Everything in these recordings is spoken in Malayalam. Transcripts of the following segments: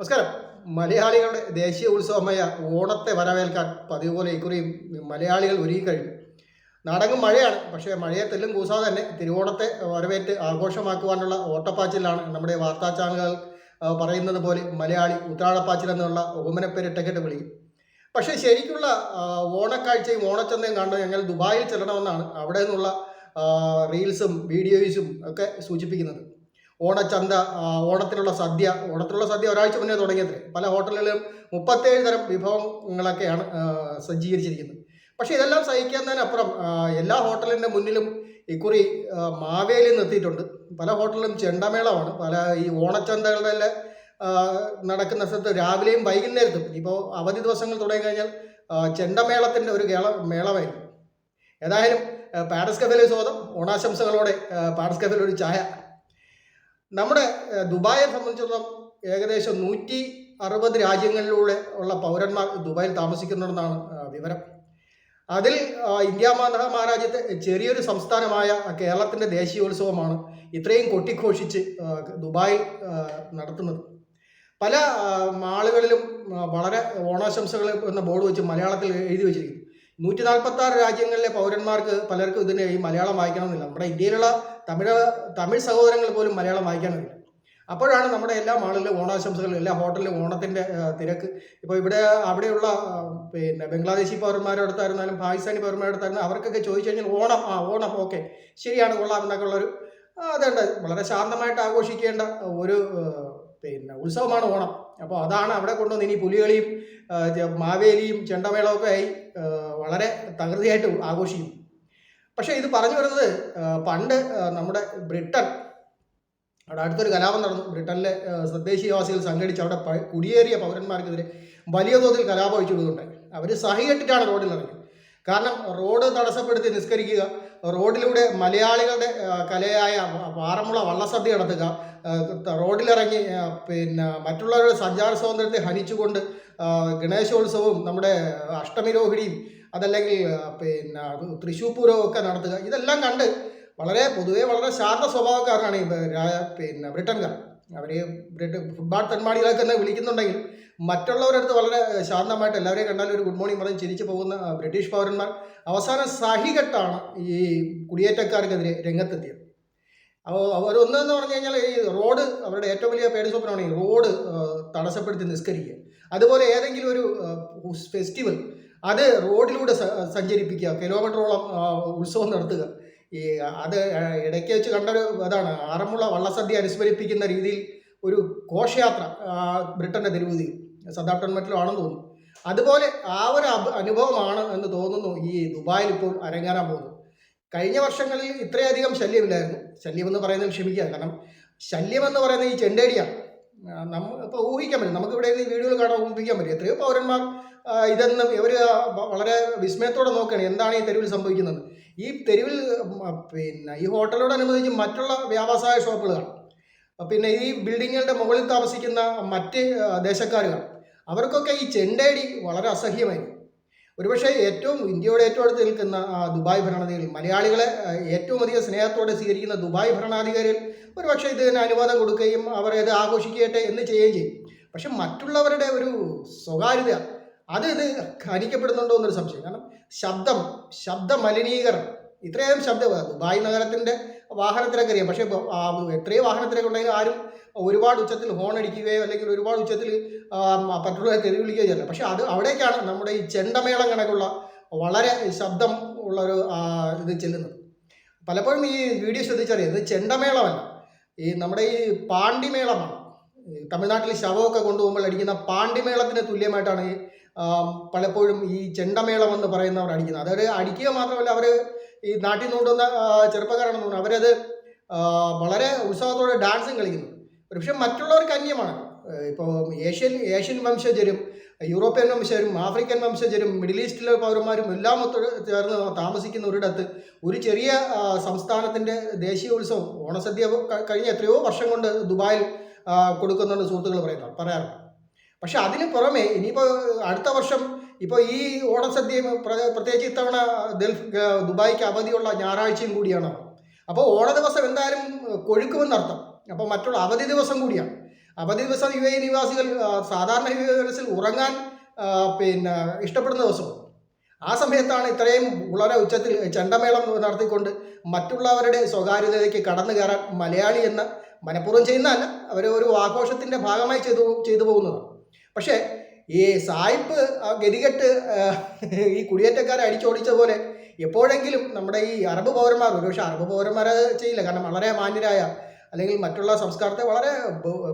നമസ്കാരം. മലയാളികളുടെ ദേശീയ ഉത്സവമായ ഓണത്തെ വരവേൽക്കാൻ പതിവ് പോലെ ഇക്കുറിയും മലയാളികൾ ഒരുങ്ങിക്കഴിഞ്ഞു. നാടെങ്ങും മഴയാണ്. പക്ഷേ മഴയെ തെല്ലും കൂസാതെ തന്നെ തിരുവോണത്തെ വരവേറ്റ് ആഘോഷമാക്കുവാനുള്ള ഓട്ടപ്പാച്ചിലാണ് നമ്മുടെ വാർത്താ ചാനലുകൾ പറയുന്നത് പോലെ മലയാളി ഉത്രാടപ്പാച്ചിൽ എന്നുള്ള ഓമനപ്പേരിട്ടൊക്കെ വിളിക്കും. പക്ഷേ ശരിക്കുള്ള ഓണക്കാഴ്ചയും ഓണച്ചന്തയും കണ്ട് ഞങ്ങൾ ദുബായിൽ ചെല്ലണമെന്നാണ് അവിടെ നിന്നുള്ള റീൽസും വീഡിയോസും ഒക്കെ സൂചിപ്പിക്കുന്നത്. ഓണച്ചന്ത, ഓണത്തിനുള്ള സദ്യ ഒരാഴ്ച മുന്നേ തുടങ്ങിയത്രേ. പല ഹോട്ടലുകളിലും 37 തരം വിഭവങ്ങളൊക്കെയാണ് സജ്ജീകരിച്ചിരിക്കുന്നത്. പക്ഷേ ഇതെല്ലാം സഹിക്കുന്നതിനപ്പുറം എല്ലാ ഹോട്ടലിൻ്റെ മുന്നിലും ഇക്കുറി മാവേലി നിർത്തിയിട്ടുണ്ട്. പല ഹോട്ടലിലും ചെണ്ടമേളമാണ്. പല ഈ ഓണച്ചന്തകളിലെ നടക്കുന്ന സ്ഥലത്ത് രാവിലെയും വൈകുന്നേരത്തും ഇപ്പോൾ അവധി ദിവസങ്ങൾ തുടങ്ങി കഴിഞ്ഞാൽ ചെണ്ടമേളത്തിൻ്റെ ഒരു മേളമായിരിക്കും. ഏതായാലും പാരസ് കഫേയിലെ സ്വാഗതം. ഓണാശംസകളോടെ പാരസ് കഫേയിൽ ഒരു ചായ. നമ്മുടെ ദുബായെ സംബന്ധിച്ചിടത്തോളം ഏകദേശം 160 രാജ്യങ്ങളിലൂടെ ഉള്ള പൗരന്മാർ ദുബായിൽ താമസിക്കുന്നുണ്ടെന്നാണ് വിവരം. അതിൽ ഇന്ത്യ മഹാരാജ്യത്തെ ചെറിയൊരു സംസ്ഥാനമായ കേരളത്തിൻ്റെ ദേശീയോത്സവമാണ് ഇത്രയും കൊട്ടിഘോഷിച്ച് ദുബായിൽ നടത്തുന്നത്. പല മാളുകളിലും വളരെ ഓണാശംസകൾ എന്ന ബോർഡ് വെച്ച് മലയാളത്തിൽ എഴുതി വെച്ചിരിക്കുന്നു. 146 രാജ്യങ്ങളിലെ പൗരന്മാർക്ക് പലർക്കും ഇതിന് ഈ മലയാളം വായിക്കണമെന്നില്ല. നമ്മുടെ ഇന്ത്യയിലുള്ള തമിഴ് സഹോദരങ്ങൾ പോലും മലയാളം വായിക്കാനില്ല. അപ്പോഴാണ് നമ്മുടെ എല്ലാ മാളിലും ഓണാശംസകൾ, എല്ലാ ഹോട്ടലിലും ഓണത്തിൻ്റെ തിരക്ക്. ഇപ്പോൾ അവിടെയുള്ള ബംഗ്ലാദേശി പൗരന്മാരുടെ അടുത്തായിരുന്നാലും പാകിസ്ഥാനി പൗരന്മാരുടെ അടുത്തായിരുന്നാലും അവർക്കൊക്കെ ചോദിച്ചു കഴിഞ്ഞാൽ ഓണം ഓക്കെ ശരിയാണ്, കൊള്ളാം എന്നൊക്കെ ഉള്ളൊരു അതുണ്ട്. വളരെ ശാന്തമായിട്ട് ആഘോഷിക്കേണ്ട ഒരു ഉത്സവമാണ് ഓണം. അപ്പോൾ അതാണ് അവിടെ കൊണ്ടുവന്ന് ഇനി പുലികളിയും മാവേലിയും ചെണ്ടമേളമൊക്കെ ആയി വളരെ തകൃതിയായിട്ട് ആഘോഷിക്കും. പക്ഷേ ഇത് പറഞ്ഞു വരുന്നത് പണ്ട് നമ്മുടെ ബ്രിട്ടൻ, അവിടെ അടുത്തൊരു കലാപം നടന്നു. ബ്രിട്ടനിലെ സ്വദേശിവാസികൾ സംഘടിച്ച് അവിടെ കുടിയേറിയ പൗരന്മാർക്കെതിരെ വലിയ തോതിൽ കലാപം അഴിച്ചുവിടുന്നുണ്ടായി. അവർ സഹികെട്ടിട്ടാണ് റോഡിലിറങ്ങിയത്. കാരണം റോഡ് തടസ്സപ്പെടുത്തി നിസ്കരിക്കുക, റോഡിലൂടെ മലയാളികളുടെ കലയായ പാറമുള വള്ളസദ്യ നടത്തുക, റോഡിലിറങ്ങി മറ്റുള്ളവരുടെ സഞ്ചാര സ്വാതന്ത്ര്യത്തെ ഹനിച്ചുകൊണ്ട് ഗണേശോത്സവവും നമ്മുടെ അഷ്ടമിരോഹിണിയും അതല്ലെങ്കിൽ തൃശ്ശൂർ പൂരവും ഒക്കെ നടത്തുക. ഇതെല്ലാം കണ്ട് പൊതുവെ വളരെ ശാന്ത സ്വഭാവക്കാരാണ് ഈ ബ്രിട്ടൻകാർ. അവർ ഫുട്ബോൾ തെന്മാടികളൊക്കെ തന്നെ വിളിക്കുന്നുണ്ടെങ്കിൽ മറ്റുള്ളവരുടെ അടുത്ത് വളരെ ശാന്തമായിട്ട് എല്ലാവരെയും കണ്ടാലും ഒരു ഗുഡ് മോർണിംഗ് പറഞ്ഞ് ചിരിച്ചു പോകുന്ന ബ്രിട്ടീഷ് പൗരന്മാർ അവസാനം സഹികെട്ടാണ് ഈ കുടിയേറ്റക്കാർക്കെതിരെ രംഗത്തെത്തിയത്. അവരൊന്നെന്ന് പറഞ്ഞു കഴിഞ്ഞാൽ ഈ റോഡ് അവരുടെ ഏറ്റവും വലിയ പേടി സ്വപ്നമാണ് ഈ റോഡ് തടസ്സപ്പെടുത്തി നിസ്കരിക്കുക. അതുപോലെ ഏതെങ്കിലും ഒരു ഫെസ്റ്റിവൽ അത് റോഡിലൂടെ സഞ്ചരിപ്പിക്കുക, കിലോമീറ്ററോളം ഉത്സവം നടത്തുക. അത് ഇടയ്ക്ക് വെച്ച് കണ്ടൊരു അതാണ് ആറന്മുള വള്ളസദ്യ അനുസ്മരിപ്പിക്കുന്ന രീതിയിൽ ഒരു ഘോഷയാത്ര ബ്രിട്ടൻ്റെ തെരുവുതിയിൽ സദാപ്ടൺ മറ്റിലും ആണെന്ന് തോന്നുന്നു. അതുപോലെ ആ ഒരു അനുഭവമാണ് എന്ന് തോന്നുന്നു ഈ ദുബായിൽ ഇപ്പോൾ അരങ്ങേറാൻ പോകുന്നത്. കഴിഞ്ഞ വർഷങ്ങളിൽ ഇത്രയധികം ശല്യമില്ലായിരുന്നു. ശല്യമെന്ന് പറയുന്നത് ക്ഷമിക്കുക, കാരണം ശല്യമെന്ന് പറയുന്നത് ഈ ചെണ്ടേടിയാണ്. ഇപ്പോൾ ഊഹിക്കാൻ പറ്റും, നമുക്കിവിടെ ഈ വീഡിയോയിൽ കാണാൻ ഊഹിക്കാൻ പറ്റും. എത്രയോ പൗരന്മാർ ഇതെന്നും ഇവർ വളരെ വിസ്മയത്തോടെ നോക്കുകയാണ് എന്താണ് ഈ തെരുവിൽ സംഭവിക്കുന്നത്. ഈ തെരുവിൽ ഈ ഹോട്ടലോടനുബന്ധിച്ച് മറ്റുള്ള വ്യാവസായ ഷോപ്പുകളാണ്, പിന്നെ ഈ ബിൽഡിങ്ങുകളുടെ മുകളിൽ താമസിക്കുന്ന മറ്റ് ദേശക്കാരുകൾ, അവർക്കൊക്കെ ഈ ചെണ്ടേടി വളരെ അസഹ്യമായിരുന്നു. ഒരുപക്ഷെ ഇന്ത്യയോട് ഏറ്റവും അടുത്ത് നിൽക്കുന്ന ദുബായ് ഭരണാധികാരികൾ, മലയാളികളെ ഏറ്റവും അധികം സ്നേഹത്തോടെ സ്വീകരിക്കുന്ന ദുബായ് ഭരണാധികാരികൾ ഒരുപക്ഷെ ഇതിന് അനുവാദം കൊടുക്കുകയും അവർ ഇത് ആഘോഷിക്കട്ടെ എന്ന് ചെയ്യുകയും ചെയ്യും. പക്ഷെ മറ്റുള്ളവരുടെ ഒരു സ്വകാര്യത ഇത് ഹനിക്കപ്പെടുന്നുണ്ടോ എന്നൊരു സംശയം. കാരണം ശബ്ദ മലിനീകരണം, ഇത്രയും ദുബായ് നഗരത്തിൻ്റെ വാഹനത്തിലൊക്കെ അറിയാം. പക്ഷേ എത്രയോ വാഹനത്തിലൊക്കെ ഉണ്ടെങ്കിൽ ആരും ഒരുപാട് ഉച്ചത്തിൽ ഹോൺ അടിക്കുകയോ അല്ലെങ്കിൽ ഒരുപാട് ഉച്ചത്തിൽ മറ്റുള്ളവരെ തെരുവ് വിളിക്കുകയോ ചെയ്യില്ല. പക്ഷെ അവിടേക്കാണ് നമ്മുടെ ഈ ചെണ്ടമേളം കണക്കുള്ള വളരെ ശബ്ദം ഉള്ളൊരു ഇത് ചെല്ലുന്നത്. പലപ്പോഴും ഈ വീഡിയോ ശ്രദ്ധിച്ചറിയാം, ഇത് ചെണ്ടമേളമല്ല, ഈ നമ്മുടെ ഈ പാണ്ടിമേളമാണ്. തമിഴ്നാട്ടിൽ ശവമൊക്കെ കൊണ്ടുപോകുമ്പോൾ അടിക്കുന്ന പാണ്ടിമേളത്തിന് തുല്യമായിട്ടാണ് പലപ്പോഴും ഈ ചെണ്ടമേളം എന്ന് പറയുന്നവർ അടിക്കുന്നത്. അതൊരു അടിക്കുക മാത്രമല്ല, അവർ ഈ നാട്ടിൽ നിന്ന് കൊണ്ടുവന്ന ചെറുപ്പക്കാരാണെന്ന് തോന്നുന്നു, അവരത് വളരെ ഉത്സാഹത്തോടെ ഡാൻസും കളിക്കുന്നു. പക്ഷെ മറ്റുള്ളവർക്ക് അന്യമാണ്. ഇപ്പോൾ ഏഷ്യൻ വംശജരും യൂറോപ്യൻ വംശജരും ആഫ്രിക്കൻ വംശജരും മിഡിൽ ഈസ്റ്റിലെ പൗരന്മാരും എല്ലാം ചേർന്ന് താമസിക്കുന്ന ഒരിടത്ത് ഒരു ചെറിയ സംസ്ഥാനത്തിൻ്റെ ദേശീയോത്സവം ഓണസദ്യ കഴിഞ്ഞ എത്രയോ വർഷം കൊണ്ട് ദുബായിൽ കൊടുക്കുന്നുണ്ട് സുഹൃത്തുക്കൾ പറയാറുണ്ട്. പക്ഷെ അതിന് പുറമെ ഇനിയിപ്പോൾ അടുത്ത വർഷം ഇപ്പോൾ ഈ ഓണസദ്യ പ്രത്യേകിച്ച് ഇത്തവണ ദുബായ്ക്ക് അവധിയുള്ള ഞായറാഴ്ചയും കൂടിയാണ്. അപ്പോൾ ഓണ ദിവസം എന്തായാലും കൊഴുക്കുമെന്നർത്ഥം. അപ്പോൾ മറ്റുള്ള അവധി ദിവസം കൂടിയാണ്. അവധി ദിവസം യു എ നിവാസികൾ സാധാരണ യു എ ദിവസത്തിൽ ഉറങ്ങാൻ പിന്നെ ഇഷ്ടപ്പെടുന്ന ദിവസവും ആ സമയത്താണ് ഇത്രയും വളരെ ഉച്ചത്തിൽ ചെണ്ടമേളം നടത്തിക്കൊണ്ട് മറ്റുള്ളവരുടെ സ്വകാര്യതയിലേക്ക് കടന്നു കയറാൻ മലയാളി എന്ന മനഃപൂർവ്വം ചെയ്യുന്നതല്ല, അവർ ഒരു ആഘോഷത്തിൻ്റെ ഭാഗമായി ചെയ്തു പോകുന്നതാണ്. പക്ഷേ ഈ സായിപ്പ് ഗതികെട്ട് ഈ കുടിയേറ്റക്കാരെ അടിച്ചോടിച്ച പോലെ എപ്പോഴെങ്കിലും നമ്മുടെ ഈ അറബ് പൗരന്മാർ, ഒരുപക്ഷെ അറബ് പൗരന്മാരെ ചെയ്യില്ല, കാരണം വളരെ മാന്യരായ അല്ലെങ്കിൽ മറ്റുള്ള സംസ്കാരത്തെ വളരെ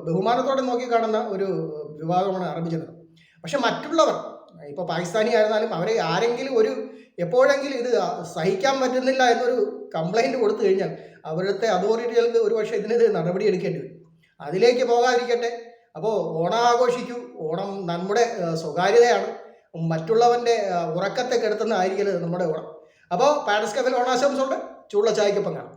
ബഹുമാനത്തോടെ നോക്കിക്കാണുന്ന ഒരു വിഭാഗമാണ് അറബ് ജനത. പക്ഷെ മറ്റുള്ളവർ ഇപ്പോൾ പാകിസ്ഥാനി ആയിരുന്നാലും അവരെ ആരെങ്കിലും എപ്പോഴെങ്കിലും ഇത് സഹിക്കാൻ പറ്റുന്നില്ല എന്നൊരു കംപ്ലൈൻറ്റ് കൊടുത്തു കഴിഞ്ഞാൽ അവിടുത്തെ അതോറിറ്റികൾക്ക് ഒരുപക്ഷെ ഇതിനെതിരെ നടപടി എടുക്കേണ്ടി വരും. അതിലേക്ക് പോകാതിരിക്കട്ടെ. അപ്പോൾ ഓണം ആഘോഷിക്കൂ. ഓണം നമ്മുടെ സ്വകാര്യതയാണ്. മറ്റുള്ളവൻ്റെ ഉറക്കത്തെ കെടുത്തുന്നതായിരിക്കരുത് നമ്മുടെ ഓണം. അപ്പോൾ പാരഡൈസ് കഫേയിൽ ഓണാശംസയുണ്ട്. ചൂടുള്ള ചായക്കൊപ്പം കാണാം.